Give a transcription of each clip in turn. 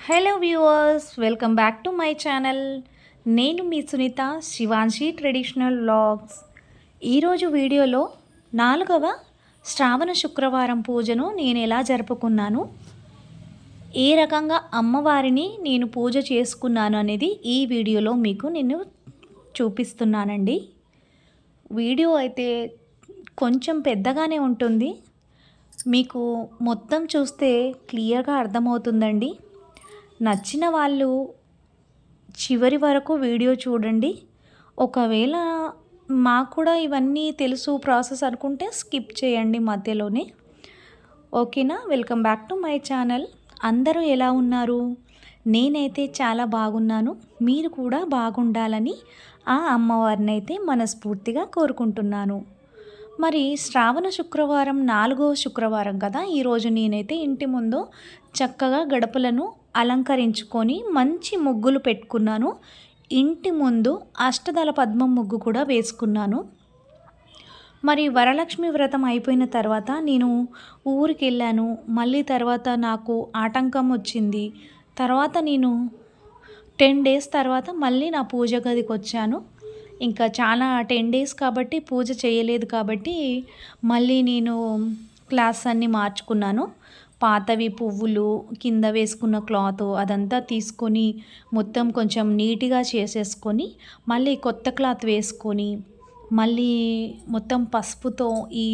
Hello viewers, welcome back to my channel. నేను మీ Sunitha, Shivanshi traditional vlogs. ఈరోజు వీడియోలో 4వ శ్రావణ శుక్రవారం పూజను నేను ఎలా జరుపుకున్నాను, ఏ రకంగా అమ్మవారిని నేను పూజ చేసుకున్నాను అనేది ఈ వీడియోలో మీకు నేను చూపిస్తున్నానండి. వీడియో అయితే కొంచెం పెద్దగానే ఉంటుంది, మీకు మొత్తం చూస్తే క్లియర్గా అర్థమవుతుందండి. నచ్చిన వాళ్ళు చివరి వరకు వీడియో చూడండి. ఒకవేళ మాకు కూడా ఇవన్నీ తెలుసు ప్రాసెస్ అనుకుంటే స్కిప్ చేయండి మధ్యలోనే. ఓకేనా? Welcome back to my channel. అందరూ ఎలా ఉన్నారు? నేనైతే చాలా బాగున్నాను. మీరు కూడా బాగుండాలని ఆ అమ్మవారిని అయితే మనస్ఫూర్తిగా కోరుకుంటున్నాను. మరి శ్రావణ శుక్రవారం 4వ శుక్రవారం కదా. ఈరోజు నేనైతే ఇంటి ముందు చక్కగా గడపలను అలంకరించుకొని మంచి ముగ్గులు పెట్టుకున్నాను. ఇంటి ముందు అష్టదళ పద్మం ముగ్గు కూడా వేసుకున్నాను. మరి వరలక్ష్మి వ్రతం అయిపోయిన తర్వాత నేను ఊరికి వెళ్ళాను. మళ్ళీ తర్వాత నాకు ఆటంకం వచ్చింది. తర్వాత నేను 10 డేస్ తర్వాత మళ్ళీ నా పూజ గదికి వచ్చాను. ఇంకా చాలా 10 డేస్ కాబట్టి పూజ చేయలేదు కాబట్టి మళ్ళీ నేను క్లాస్ అన్నీ మార్చుకున్నాను. పాతవి పువ్వులు కింద వేసుకున్న క్లాత్ అదంతా తీసుకొని మొత్తం కొంచెం నీట్గా చేసేసుకొని మళ్ళీ కొత్త క్లాత్ వేసుకొని మళ్ళీ మొత్తం పసుపుతో ఈ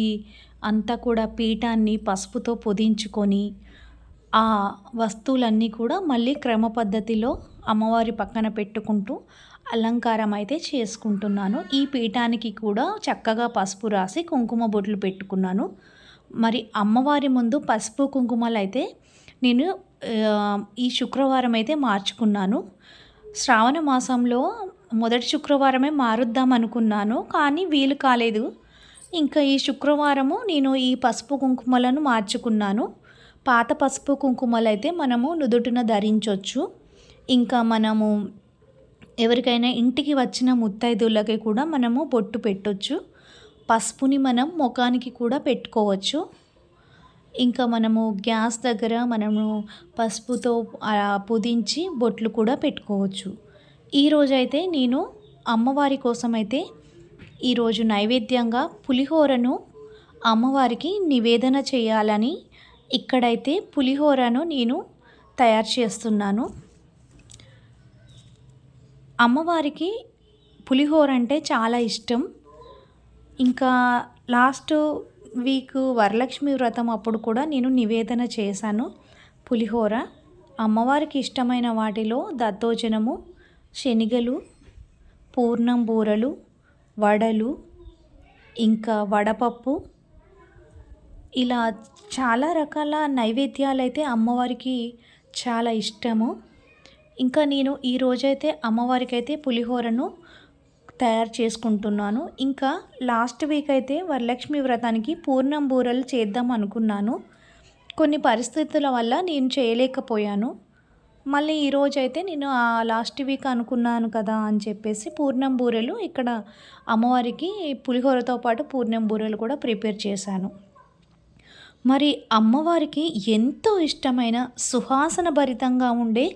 అంతా కూడా పీఠాన్ని పసుపుతో పొదించుకొని ఆ వస్తువులన్నీ కూడా మళ్ళీ క్రమ పద్ధతిలో అమ్మవారి పక్కన పెట్టుకుంటూ అలంకారం అయితే చేసుకుంటున్నాను. ఈ పీఠానికి కూడా చక్కగా పసుపు రాసి కుంకుమ బొట్లు పెట్టుకున్నాను. మరి అమ్మవారి ముందు పసుపు కుంకుమలు అయితే నేను ఈ శుక్రవారం అయితే మార్చుకున్నాను. శ్రావణ మాసంలో మొదటి శుక్రవారమే మారుద్దాం అనుకున్నాను, కానీ వీలు కాలేదు. ఇంకా ఈ శుక్రవారము నేను ఈ పసుపు కుంకుమలను మార్చుకున్నాను. పాత పసుపు కుంకుమలు అయితే మనము నుదుటిన ధరించవచ్చు. ఇంకా మనము ఎవరికైనా ఇంటికి వచ్చిన ముత్తైదులకి కూడా మనము బొట్టు పెట్టవచ్చు. పసుపుని మనం ముఖానికి కూడా పెట్టుకోవచ్చు. ఇంకా మనము గ్యాస్ దగ్గర మనము పసుపుతో పుదించి బొట్లు కూడా పెట్టుకోవచ్చు. ఈరోజైతే నేను అమ్మవారి కోసం అయితే ఈరోజు నైవేద్యంగా పులిహోరను అమ్మవారికి నివేదన చేయాలని ఇక్కడైతే పులిహోరను నేను తయారు చేస్తున్నాను. అమ్మవారికి పులిహోర అంటే చాలా ఇష్టం. ఇంకా లాస్ట్ వీక్ వరలక్ష్మి వ్రతం అప్పుడు కూడా నేను నివేదన చేశాను పులిహోర. అమ్మవారికి ఇష్టమైన వాటిలో దద్దోజనము, శనగలు, పూర్ణం బూరలు, వడలు, ఇంకా వడపప్పు, ఇలా చాలా రకాల నైవేద్యాలు అయితే అమ్మవారికి చాలా ఇష్టము. ఇంకా నేను ఈరోజైతే అమ్మవారికి అయితే పులిహోరను తయారు చేసుకుంటున్నాను. ఇంకా లాస్ట్ వీక్ అయితే వరలక్ష్మి వ్రతానికి పూర్ణం బూరలు చేద్దాం అనుకున్నాను. కొన్ని పరిస్థితుల వల్ల నేను చేయలేకపోయాను. మళ్ళీ ఈరోజైతే నేను ఆ లాస్ట్ వీక్ అనుకున్నాను కదా అని చెప్పేసి పూర్ణం బూరెలు ఇక్కడ అమ్మవారికి పులిహోరతో పాటు పూర్ణం బూరెలు కూడా ప్రిపేర్ చేశాను. మరి అమ్మవారికి ఎంతో ఇష్టమైన సువాసన భరితంగా ఉండే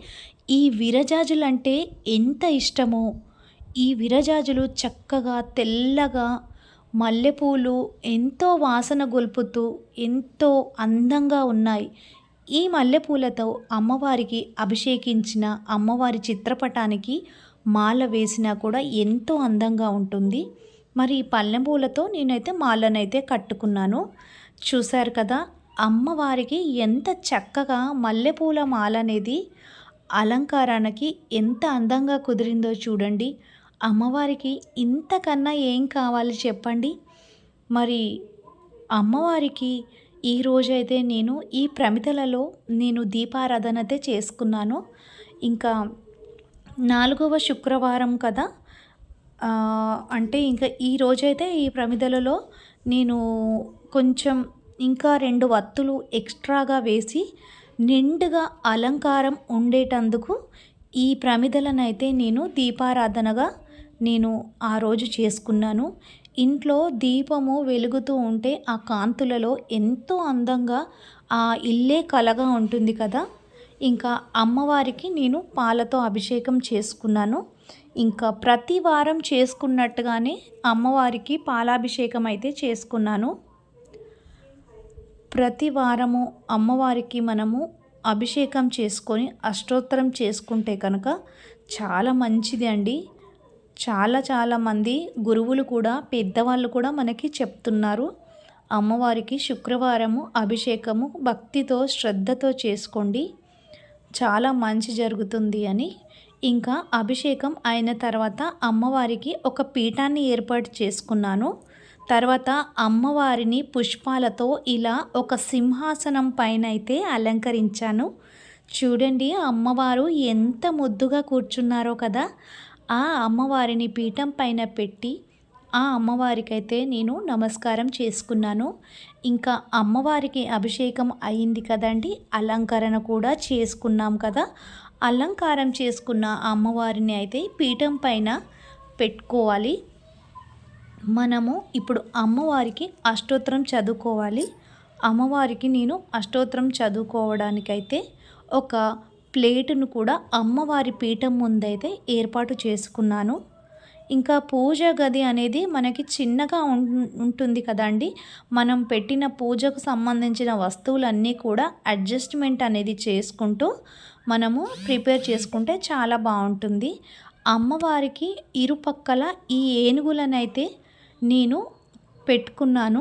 ఈ విరజాజులు అంటే ఎంత ఇష్టమో. ఈ విరజాజులు చక్కగా తెల్లగా మల్లెపూలు ఎంతో వాసన గొల్పుతూ ఎంతో అందంగా ఉన్నాయి. ఈ మల్లెపూలతో అమ్మవారికి అభిషేకించిన అమ్మవారి చిత్రపటానికి మాల వేసినా కూడా ఎంతో అందంగా ఉంటుంది. మరి పళ్ళెం పూలతో నేనైతే మాలనైతే కట్టుకున్నాను. చూశారు కదా, అమ్మవారికి ఎంత చక్కగా మల్లెపూల మాల అనేది అలంకారానికి ఎంత అందంగా కుదిరిందో చూడండి. అమ్మవారికి ఇంతకన్నా ఏం కావాలి చెప్పండి. మరి అమ్మవారికి ఈరోజైతే నేను ఈ ప్రమిదలలో నేను దీపారాధన అయితే చేసుకున్నాను. ఇంకా 4వ శుక్రవారం కదా, అంటే ఇంకా ఈరోజైతే ఈ ప్రమిదలలో నేను కొంచెం ఇంకా 2 వత్తులు ఎక్స్ట్రాగా వేసి నిండుగా అలంకారం ఉండేటందుకు ఈ ప్రమిదలనైతే నేను దీపారాధనగా నేను ఆ రోజు చేసుకున్నాను. ఇంట్లో దీపము వెలుగుతూ ఉంటే ఆ కాంతులలో ఎంతో అందంగా ఆ ఇల్లే కలగా ఉంటుంది కదా. ఇంకా అమ్మవారికి నేను పాలతో అభిషేకం చేసుకున్నాను. ఇంకా ప్రతి వారం చేసుకున్నట్టుగానే అమ్మవారికి పాలాభిషేకం అయితే చేసుకున్నాను. ప్రతి వారము అమ్మవారికి మనము అభిషేకం చేసుకొని అష్టోత్తరం చేసుకుంటే కనుక చాలా మంచిది అండి. చాలామంది గురువులు కూడా పెద్దవాళ్ళు కూడా మనకి చెప్తున్నారు. అమ్మవారికి శుక్రవారము అభిషేకము భక్తితో శ్రద్ధతో చేసుకోండి, చాలా మంచి జరుగుతుంది అని. ఇంకా అభిషేకం అయిన తర్వాత అమ్మవారికి ఒక పీఠాన్ని ఏర్పాటు చేసుకున్నాను. తర్వాత అమ్మవారిని పుష్పాలతో ఇలా ఒక సింహాసనం పైన అయితే అలంకరించాను. చూడండి అమ్మవారు ఎంత ముద్దుగా కూర్చున్నారో కదా. ఆ అమ్మవారిని పీఠం పైన పెట్టి ఆ అమ్మవారికైతే నేను నమస్కారం చేసుకున్నాను. ఇంకా అమ్మవారికి అభిషేకం అయింది కదండి, అలంకరణ కూడా చేసుకున్నాం కదా. అలంకారం చేసుకున్న అమ్మవారిని అయితే పీఠం పైన పెట్టుకోవాలి. మనము ఇప్పుడు అమ్మవారికి అష్టోత్తరం చదువుకోవాలి. అమ్మవారికి నేను అష్టోత్తరం చదువుకోవడానికైతే ఒక ప్లేటును కూడా అమ్మవారి పీఠం ముందైతే ఏర్పాటు చేసుకున్నాను. ఇంకా పూజ గది అనేది మనకి చిన్నగా ఉంటుంది కదండి. మనం పెట్టిన పూజకు సంబంధించిన వస్తువులన్నీ కూడా అడ్జస్ట్మెంట్ అనేది చేసుకుంటూ మనము ప్రిపేర్ చేసుకుంటే చాలా బాగుంటుంది. అమ్మవారికి ఇరుపక్కల ఈ ఏనుగులనైతే నేను పెట్టుకున్నాను.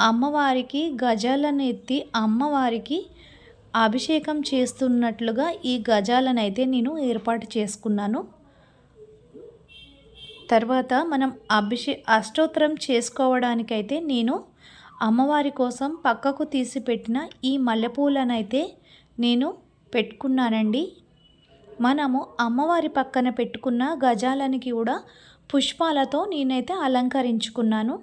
అమ్మవారికి గజాలను ఎత్తి అమ్మవారికి అభిషేకం చేస్తున్నట్లుగా ఈ గజాలనైతే నేను ఏర్పాటు చేసుకున్నాను. తర్వాత మనం అష్టోత్తరం చేసుకోవడానికైతే నేను అమ్మవారి కోసం పక్కకు తీసి పెట్టిన ఈ మల్లెపూలనైతే నేను పెట్టుకున్నానండి. మనము అమ్మవారి పక్కన పెట్టుకున్న గజాలనికి కూడా పుష్పాలతో నేనైతే అలంకరించుకున్నాను.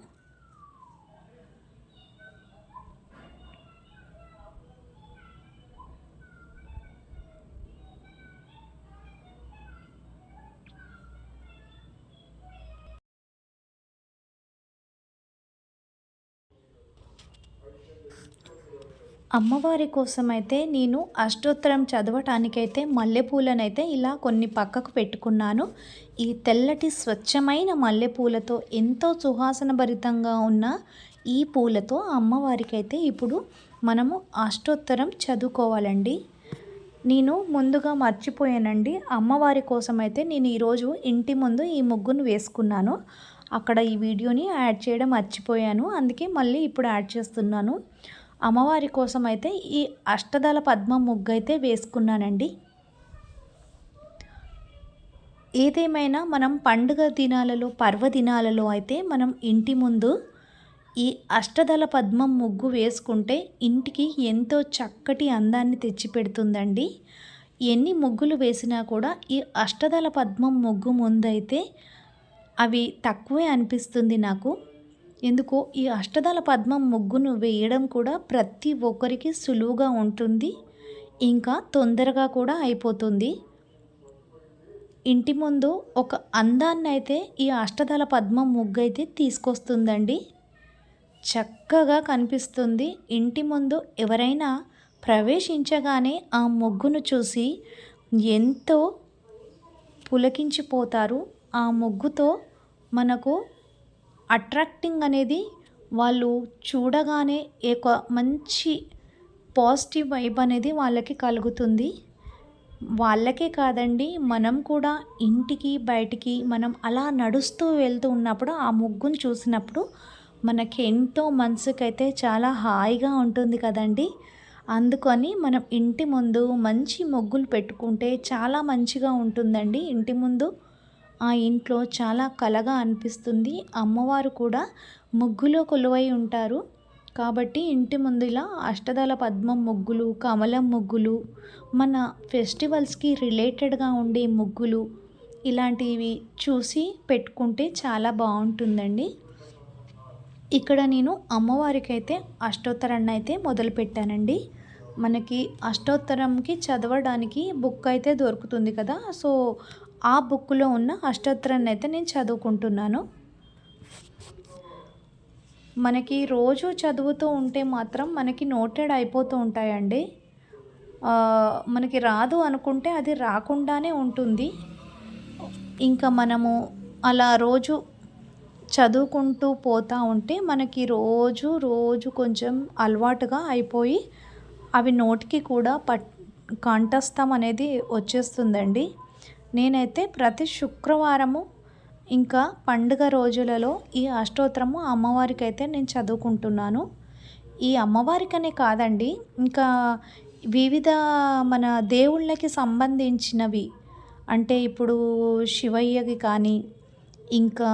అమ్మవారి కోసమైతే నేను అష్టోత్తరం చదవటానికైతే మల్లెపూలనైతే ఇలా కొన్ని పక్కకు పెట్టుకున్నాను. ఈ తెల్లటి స్వచ్ఛమైన మల్లెపూలతో ఎంతో సువాసన భరితంగా ఉన్న ఈ పూలతో అమ్మవారికి అయితే ఇప్పుడు మనము అష్టోత్తరం చదువుకోవాలండి. నేను ముందుగా మర్చిపోయానండి. అమ్మవారి కోసమైతే నేను ఈరోజు ఇంటి ముందు ఈ ముగ్గును వేసుకున్నాను. అక్కడ ఈ వీడియోని యాడ్ చేయడం మర్చిపోయాను, అందుకే మళ్ళీ ఇప్పుడు యాడ్ చేస్తున్నాను. అమ్మవారి కోసం అయితే ఈ అష్టదళ పద్మం ముగ్గు అయితే వేసుకున్నానండి. ఏదేమైనా మనం పండుగ దినాలలో పర్వదినాలలో అయితే మనం ఇంటి ముందు ఈ అష్టదళ పద్మం ముగ్గు వేసుకుంటే ఇంటికి ఎంతో చక్కటి అందాన్ని తెచ్చిపెడుతుందండి. ఎన్ని ముగ్గులు వేసినా కూడా ఈ అష్టదళ పద్మం ముగ్గు ముందైతే అవి తక్కువే అనిపిస్తుంది నాకు. ఎందుకో ఈ అష్టదళ పద్మం ముగ్గును వేయడం కూడా ప్రతి ఒక్కరికి సులువుగా ఉంటుంది, ఇంకా తొందరగా కూడా అయిపోతుంది. ఇంటి ముందు ఒక అందాన్ని అయితే ఈ అష్టదళ పద్మం ముగ్గు అయితే తీసుకొస్తుందండి. చక్కగా కనిపిస్తుంది. ఇంటి ముందు ఎవరైనా ప్రవేశించగానే ఆ ముగ్గును చూసి ఎంతో పులకించిపోతారు. ఆ ముగ్గుతో మనకు అట్రాక్టింగ్ అనేది వాళ్ళు చూడగానే ఒక మంచి పాజిటివ్ వైబ్ అనేది వాళ్ళకి కలుగుతుంది. వాళ్ళకే కాదండి, మనం కూడా ఇంటికి బయటికి మనం అలా నడుస్తూ వెళ్తూ ఉన్నప్పుడు ఆ ముగ్గును చూసినప్పుడు మనకి ఎంతో మనసుకైతే చాలా హాయిగా ఉంటుంది కదండి. అందుకని మనం ఇంటి ముందు మంచి ముగ్గులు పెట్టుకుంటే చాలా మంచిగా ఉంటుందండి. ఇంటి ముందు ఆ ఇంట్లో చాలా కళగా అనిపిస్తుంది. అమ్మవారు కూడా ముగ్గులో కొలువై ఉంటారు కాబట్టి ఇంటి ముందు ఇలా అష్టదళ పద్మం ముగ్గులు, కమలం ముగ్గులు, మన ఫెస్టివల్స్కి రిలేటెడ్గా ఉండే ముగ్గులు ఇలాంటివి చూసి పెట్టుకుంటే చాలా బాగుంటుందండి. ఇక్కడ నేను అమ్మవారికి అయితే అష్టోత్తరాన్ని అయితే మొదలుపెట్టానండి. మనకి అష్టోత్తరంకి చదవడానికి బుక్ అయితే దొరుకుతుంది కదా, సో ఆ బుక్లో ఉన్న అష్టోత్తరాన్ని అయితే నేను చదువుకుంటున్నాను. మనకి రోజు చదువుతూ ఉంటే మాత్రం మనకి నోటెడ్ అయిపోతూ ఉంటాయండి. మనకి రాదు అనుకుంటే అది రాకుండానే ఉంటుంది. ఇంకా మనము అలా రోజు చదువుకుంటూ పోతూ ఉంటే మనకి రోజు రోజు కొంచెం అలవాటుగా అయిపోయి అవి నోటికి కూడా కంఠస్థం అనేది వచ్చేస్తుందండి. నేనైతే ప్రతి శుక్రవారము ఇంకా పండుగ రోజులలో ఈ అష్టోత్తరము అమ్మవారికి అయితే నేను చదువుకుంటున్నాను. ఈ అమ్మవారికనే కాదండి, ఇంకా వివిధ మన దేవుళ్ళకి సంబంధించినవి అంటే ఇప్పుడు శివయ్యకి కానీ, ఇంకా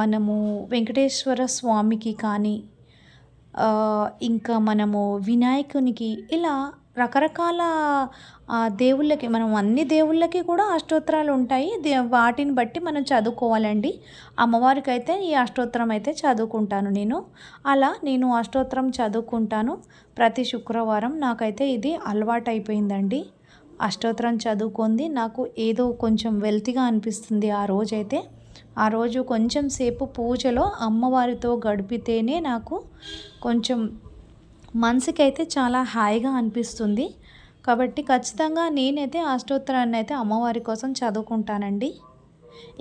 మనము వెంకటేశ్వర స్వామికి కానీ, ఇంకా మనము వినాయకునికి, ఇలా రకరకాల దేవుళ్ళకి, మనం అన్ని దేవుళ్ళకి కూడా అష్టోత్తరాలు ఉంటాయి. వాటిని బట్టి మనం చదువుకోవాలండి. అమ్మవారికి అయితే ఈ అష్టోత్తరం అయితే చదువుకుంటాను నేను. అలా నేను అష్టోత్తరం చదువుకుంటాను ప్రతి శుక్రవారం. నాకైతే ఇది అలవాటు అయిపోయిందండి. అష్టోత్తరం చదువుకుంది నాకు ఏదో కొంచెం వెల్తీగా అనిపిస్తుంది ఆ రోజైతే. ఆ రోజు కొంచెం సేపు పూజలో అమ్మవారితో గడిపితేనే నాకు కొంచెం మనసుకైతే చాలా హాయిగా అనిపిస్తుంది. కాబట్టి ఖచ్చితంగా నేనైతే అష్టోత్తరాన్ని అయితే అమ్మవారి కోసం చదువుకుంటానండి.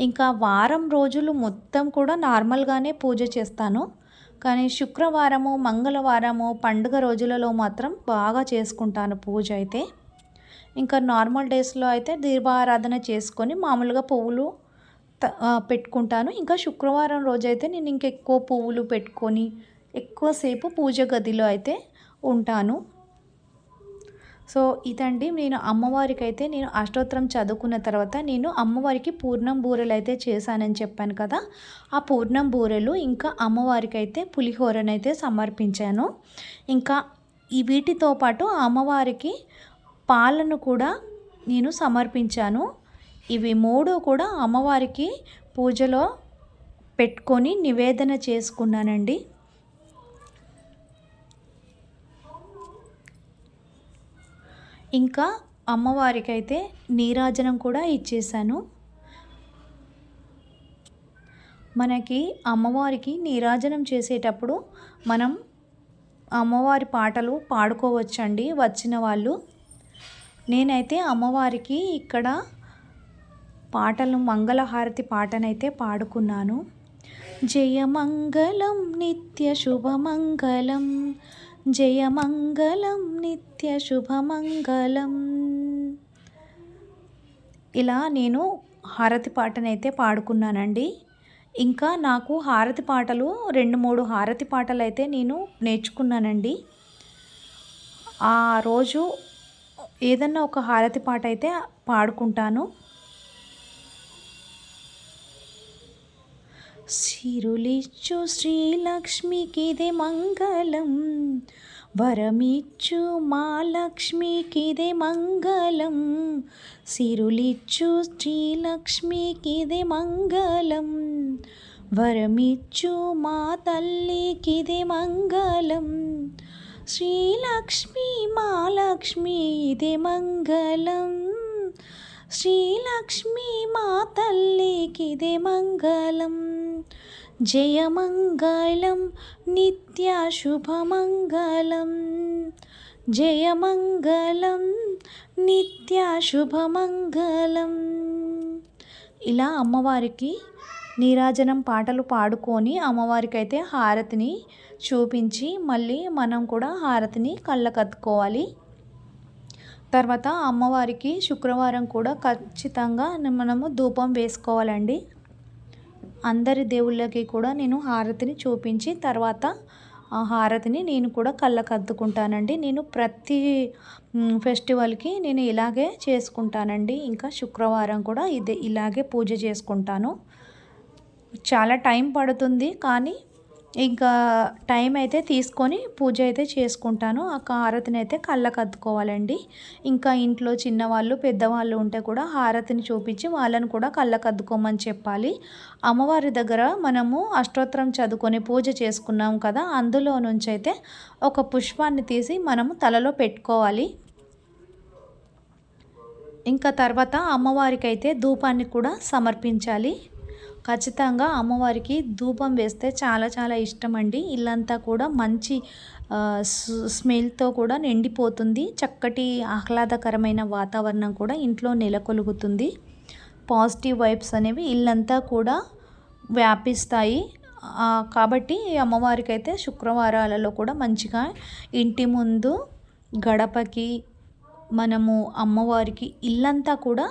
ఇంకా వారం రోజులు మొత్తం కూడా నార్మల్గానే పూజ చేస్తాను. కానీ శుక్రవారము, మంగళవారము పండుగ రోజులలో మాత్రం బాగా చేసుకుంటాను పూజ అయితే. ఇంకా నార్మల్ డేస్లో అయితే దీపారాధన చేసుకొని మామూలుగా పువ్వులు పెట్టుకుంటాను. ఇంకా శుక్రవారం రోజైతే నేను ఇంకెక్కువ పువ్వులు పెట్టుకొని ఎక్కువసేపు పూజ గదిలో అయితే ఉంటాను. సో ఇదండి, నేను అమ్మవారికి అయితే నేను అష్టోత్తరం చదువుకున్న తర్వాత నేను అమ్మవారికి పూర్ణం బూరెలు అయితే చేశానని చెప్పాను కదా. ఆ పూర్ణం బూరెలు ఇంకా అమ్మవారికి అయితే పులిహోరనైతే సమర్పించాను. ఇంకా ఈ వీటితో పాటు అమ్మవారికి పాలను కూడా నేను సమర్పించాను. ఇవి 3 కూడా అమ్మవారికి పూజలో పెట్టుకొని నివేదన చేసుకున్నానండి. ఇంకా అమ్మవారికి అయితే నీరాజనం కూడా ఇచ్చేసాను. మనకి అమ్మవారికి నీరాజనం చేసేటప్పుడు మనం అమ్మవారి పాటలు పాడుకోవచ్చండి వచ్చిన వాళ్ళు. నేనైతే అమ్మవారికి ఇక్కడ పాటలు మంగళహారతి పాటనైతే పాడుకున్నాను. జయమంగళం నిత్య శుభమంగళం, జయమంగళం నిత్య శుభమంగళం. ఇలా నేను హారతి పాటనైతే పాడుకున్నానండి. ఇంకా నాకు హారతి పాటలు 2-3 హారతి పాటలు అయితే నేను నేర్చుకున్నానండి. ఆ రోజు ఏదన్నా ఒక హారతి పాట అయితే పాడుకుంటాను. సిరులిచ్చు శ్రీలక్ష్మికిదే మంగళం, వరమిచ్చు మా లక్ష్మికిదే మంగళం. సిరులిచ్చు శ్రీలక్ష్మికిదే మంగళం, వరమిచ్చు మా తల్లికిదే మంగళం. శ్రీలక్ష్మి మా లక్ష్మి ఇదే మంగళం, శ్రీలక్ష్మి మా తల్లికిదే మంగళం. జయమంగళం నిత్య శుభమంగళం, జయమంగళం నిత్య శుభమంగళం. ఇలా అమ్మవారికి నీరాజనం పాటలు పాడుకొని అమ్మవారికి అయితే హారతిని చూపించి మళ్ళీ మనం కూడా హారతిని కళ్ళకద్దుకోవాలి. తర్వాత అమ్మవారికి శుక్రవారం కూడా ఖచ్చితంగా మనము ధూపం వేసుకోవాలండి. అందరి దేవుళ్ళకి కూడా నేను హారతిని చూపించి తర్వాత ఆ హారతిని నేను కూడా కళ్ళకద్దుకుంటానండి. నేను ప్రతి ఫెస్టివల్కి నేను ఇలాగే చేసుకుంటానండి. ఇంకా శుక్రవారం కూడా ఇలాగే పూజ చేసుకుంటాను. చాలా టైం పడుతుంది, కానీ ఇంకా టైం అయితే తీసుకొని పూజ అయితే చేసుకుంటాను. ఆ హారతిని అయితే కళ్ళకు అద్దుకోవాలండి. ఇంకా ఇంట్లో చిన్నవాళ్ళు పెద్దవాళ్ళు ఉంటే కూడా హారతిని చూపించి వాళ్ళని కూడా కళ్ళకు అద్దుకోమని చెప్పాలి. అమ్మవారి దగ్గర మనము అష్టోత్తరం చదువుకొని పూజ చేసుకున్నాం కదా, అందులో నుంచి అయితే ఒక పుష్పాన్ని తీసి మనము తలలో పెట్టుకోవాలి. ఇంకా తర్వాత అమ్మవారికి అయితే ధూపాన్ని కూడా సమర్పించాలి. ఖచ్చితంగా అమ్మవారికి ధూపం వేస్తే చాలా చాలా ఇష్టమండి. ఇల్లంతా కూడా మంచి స్మెల్‌తో కూడా నిండిపోతుంది. చక్కటి ఆహ్లాదకరమైన వాతావరణం కూడా ఇంట్లో నెలకొలుగుతుంది. పాజిటివ్ వైబ్స్ అనేవి ఇల్లంతా కూడా వ్యాపిస్తాయి. కాబట్టి అమ్మవారికైతే శుక్రవారాలలో కూడా మంచిగా ఇంటి ముందు గడపకి మనము అమ్మవారికి ఇల్లంతా కూడా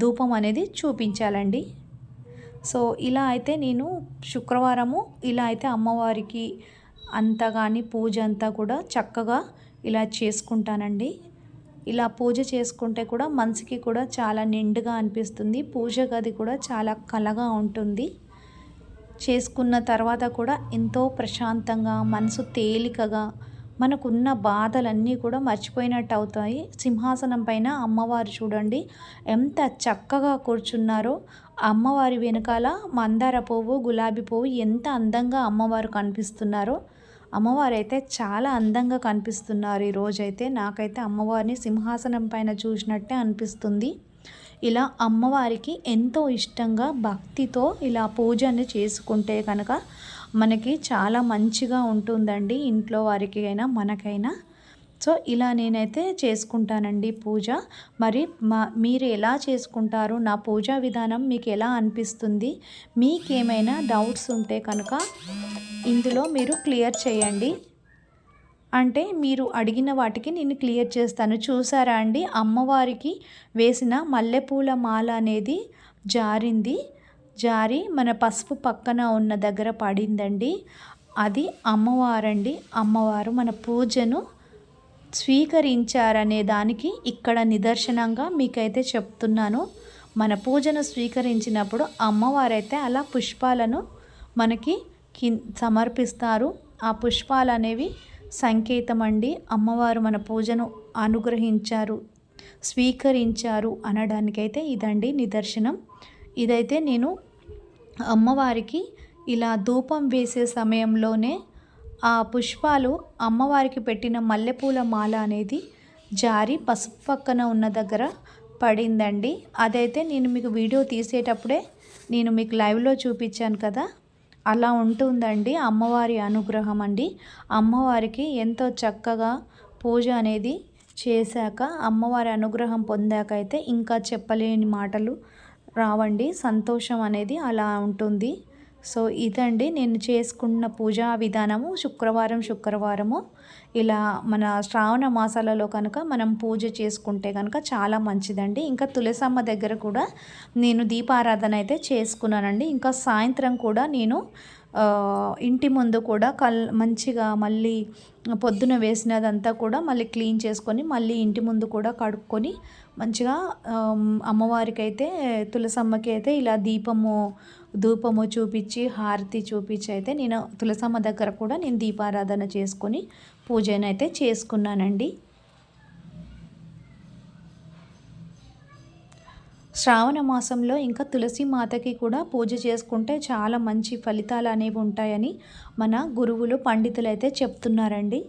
ధూపం అనేది చూపించాలండి. సో ఇలా అయితే నేను శుక్రవారము ఇలా అయితే అమ్మవారికి అంతా కానీ పూజ అంతా కూడా చక్కగా ఇలా చేసుకుంటానండి. ఇలా పూజ చేసుకుంటే కూడా మనసుకి కూడా చాలా నిండుగా అనిపిస్తుంది. పూజ గది కూడా చాలా కళగా ఉంటుంది. చేసుకున్న తర్వాత కూడా ఎంతో ప్రశాంతంగా మనసు తేలికగా మనకున్న బాధలన్నీ కూడా మర్చిపోయినట్టు అవుతాయి. సింహాసనం పైన అమ్మవారు చూడండి ఎంత చక్కగా కూర్చున్నారో. అమ్మవారి వెనకాల మందార పువ్వు, గులాబీ పువ్వు ఎంత అందంగా అమ్మవారు కనిపిస్తున్నారో. అమ్మవారు అయితే చాలా అందంగా కనిపిస్తున్నారు ఈరోజైతే. నాకైతే అమ్మవారిని సింహాసనం పైన చూసినట్టే అనిపిస్తుంది. ఇలా అమ్మవారికి ఎంతో ఇష్టంగా భక్తితో ఇలా పూజని చేసుకుంటే కనుక మనకి చాలా మంచిగా ఉంటుందండి, ఇంట్లో వారికి అయినా మనకైనా. సో ఇలా నేనైతే చేసుకుంటానండి పూజ. మరి మీరు ఎలా చేసుకుంటారు, నా పూజా విధానం మీకు ఎలా అనిపిస్తుంది, మీకేమైనా డౌట్స్ ఉంటే కనుక ఇందులో మీరు క్లియర్ చేయండి. అంటే మీరు అడిగిన వాటికి నేను క్లియర్ చేస్తాను. చూసారా అండి, అమ్మవారికి వేసిన మల్లెపూల మాల అనేది జారి మన పసుపు పక్కన ఉన్న దగ్గర పడిందండి. అది అమ్మవారండి. అమ్మవారు మన పూజను స్వీకరించారనే దానికి ఇక్కడ నిదర్శనంగా మీకైతే చెప్తున్నాను. మన పూజను స్వీకరించినప్పుడు అమ్మవారైతే అలా పుష్పాలను మనకి సమర్పిస్తారు. ఆ పుష్పాలు అనేవి సంకేతం అండి. అమ్మవారు మన పూజను అనుగ్రహించారు, స్వీకరించారు అనడానికైతే ఇదండి నిదర్శనం. ఇదైతే నేను అమ్మవారికి ఇలా ధూపం వేసే సమయంలోనే ఆ పుష్పాలు అమ్మవారికి పెట్టిన మల్లెపూల మాల అనేది జారి పసుపు పక్కన ఉన్న దగ్గర పడిందండి. అదైతే నేను మీకు వీడియో తీసేటప్పుడే నేను మీకు లైవ్లో చూపించాను కదా, అలా ఉంటుందండి అమ్మవారి అనుగ్రహం అండి. అమ్మవారికి ఎంతో చక్కగా పూజ అనేది చేశాక అమ్మవారి అనుగ్రహం పొందాక అయితే ఇంకా చెప్పలేని మాటలు రావండి. సంతోషం అనేది అలా ఉంటుంది. సో ఇదండి నేను చేసుకున్న పూజా విధానము. శుక్రవారము ఇలా మన శ్రావణ మాసాలలో కనుక మనం పూజ చేసుకుంటే కనుక చాలా మంచిదండి. ఇంకా తులసమ్మ దగ్గర కూడా నేను దీపారాధన అయితే చేసుకున్నానండి. ఇంకా సాయంత్రం కూడా నేను ఇంటి ముందు కూడా మంచిగా మళ్ళీ పొద్దున వేసినదంతా కూడా మళ్ళీ క్లీన్ చేసుకొని మళ్ళీ ఇంటి ముందు కూడా కడుక్కొని మంచిగా అమ్మవారికి అయితే తులసమ్మకి అయితే ఇలా ధూపము చూపించి హారతి చూపించి అయితే నేను తులసమ్మ దగ్గర కూడా నేను దీపారాధన చేసుకొని పూజనైతే చేసుకున్నానండి. శ్రావణ మాసంలో ఇంకా తులసి మాతకి కూడా పూజ చేసుకుంటే చాలా మంచి ఫలితాలు అనేవి ఉంటాయని మన గురువులు పండితులు అయితే చెప్తున్నారండి.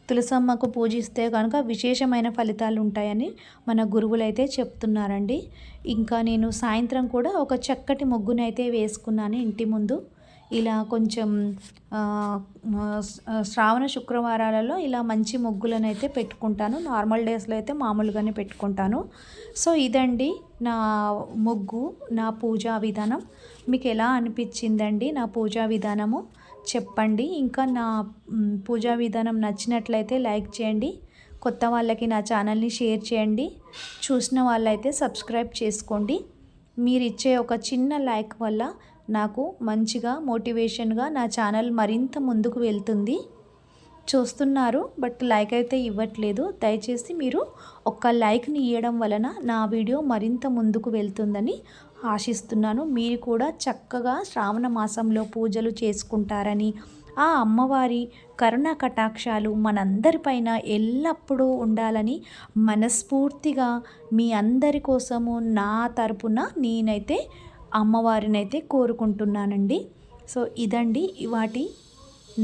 తులసమ్మకు పూజిస్తే కనుక విశేషమైన ఫలితాలు ఉంటాయని మన గురువులు అయితే చెప్తున్నారండి. ఇంకా నేను సాయంత్రం కూడా ఒక చక్కటి ముగ్గునైతే వేసుకున్నాను ఇంటి ముందు. ఇలా కొంచెం శ్రావణ శుక్రవారాలలో ఇలా మంచి ముగ్గులను అయితే పెట్టుకుంటాను. నార్మల్ డేస్లో అయితే మామూలుగానే పెట్టుకుంటాను. సో ఇదండి నా ముగ్గు, నా పూజా విధానం. మీకు ఎలా అనిపించిందండి నా పూజా విధానము చెప్పండి. ఇంకా నా పూజా విధానం నచ్చినట్లయితే లైక్ చేయండి. కొత్త వాళ్ళకి నా ఛానల్ని షేర్ చేయండి. చూసిన వాళ్ళైతే సబ్స్క్రైబ్ చేసుకోండి. మీరు ఇచ్చే ఒక చిన్న లైక్ వల్ల నాకు మంచిగా మోటివేషన్గా నా ఛానల్ మరింత ముందుకు వెళ్తుంది. చూస్తున్నారు బట్ లైక్ అయితే ఇవ్వట్లేదు. దయచేసి మీరు ఒక్క లైక్ని ఇవ్వడం వలన నా వీడియో మరింత ముందుకు వెళ్తుందని ఆశిస్తున్నాను. మీరు కూడా చక్కగా శ్రావణ మాసంలో పూజలు చేసుకుంటారని, ఆ అమ్మవారి కరుణా కటాక్షాలు మనందరిపైన ఎల్లప్పుడూ ఉండాలని మనస్ఫూర్తిగా మీ అందరి కోసము నా తరపున నేనైతే అమ్మవారినైతే కోరుకుంటున్నానండి. సో ఇదండి ఇవాటి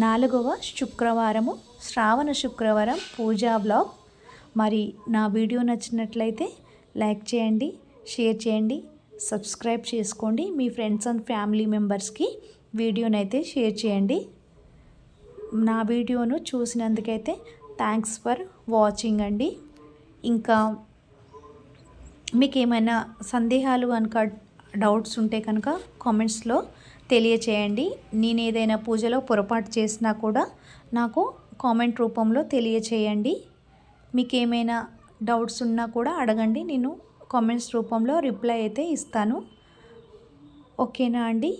4వ శుక్రవారము శ్రావణ శుక్రవారం పూజా బ్లాగ్. మరి నా వీడియో నచ్చినట్లయితే లైక్ చేయండి, షేర్ చేయండి. సబ్స్క్రైబ్ చేసుకోండి. మీ ఫ్రెండ్స్ అండ్ ఫ్యామిలీ మెంబర్స్కి వీడియోనైతే షేర్ చేయండి. నా వీడియోను చూసినందుకైతే థ్యాంక్స్ ఫర్ వాచింగ్ అండి. ఇంకా మీకు ఏమైనా సందేహాలు కనుక డౌట్స్ ఉంటే కనుక కామెంట్స్లో తెలియచేయండి. నేను ఏదైనా పూజలో పొరపాటు చేసినా కూడా నాకు కామెంట్ రూపంలో తెలియచేయండి. మీకు ఏమైనా డౌట్స్ ఉన్నా కూడా అడగండి, నేను కామెంట్స్ రూపంలో రిప్లై అయితే ఇస్తాను. ఓకేనా అండి?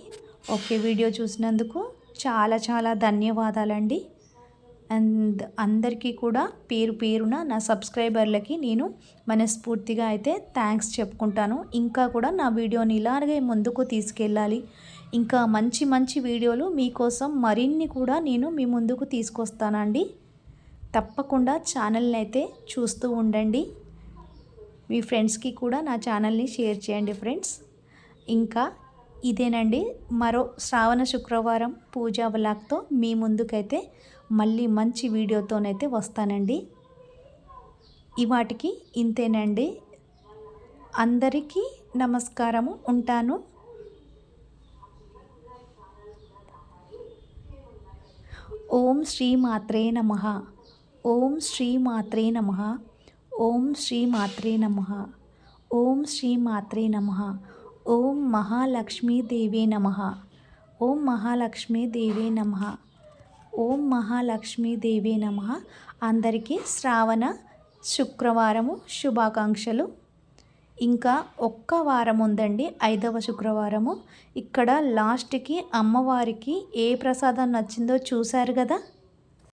ఓకే, వీడియో చూసినందుకు చాలా చాలా ధన్యవాదాలండి. అండ్ అందరికీ కూడా పేరు పేరున నా సబ్స్క్రైబర్లకి నేను మనస్ఫూర్తిగా అయితే థ్యాంక్స్ చెప్పుకుంటాను. ఇంకా కూడా నా వీడియోని ఇలాగే ముందుకు తీసుకెళ్ళాలి. ఇంకా మంచి మంచి వీడియోలు మీకోసం మరిన్ని కూడా నేను మీ ముందుకు తీసుకొస్తానండి. తప్పకుండా ఛానల్ని అయితే చూస్తూ ఉండండి. మీ ఫ్రెండ్స్కి కూడా నా ఛానల్ని షేర్ చేయండి ఫ్రెండ్స్. ఇంకా ఇదేనండి, మరో శ్రావణ శుక్రవారం పూజా వ్లాగ్తో మీ ముందుకైతే మళ్ళీ మంచి వీడియోతోనైతే వస్తానండి. ఇవాటికి ఇంతేనండి. అందరికీ నమస్కారము. ఉంటాను. ఓం శ్రీ మాత్రే నమః. ఓం శ్రీ మాత్రే నమః. ఓం శ్రీ మాత్రే నమః. ఓం శ్రీ మాత్రే నమః. ఓం మహాలక్ష్మీ దేవే నమః. ఓం మహాలక్ష్మీ దేవే నమః. ఓం మహాలక్ష్మీ దేవే నమః. అందరికీ శ్రావణ శుక్రవారము శుభాకాంక్షలు. ఇంకా ఒక్క వారం ఉందండి, 5వ శుక్రవారము. ఇక్కడ లాస్ట్కి అమ్మవారికి ఏ ప్రసాదం నచ్చిందో చూశారు కదా.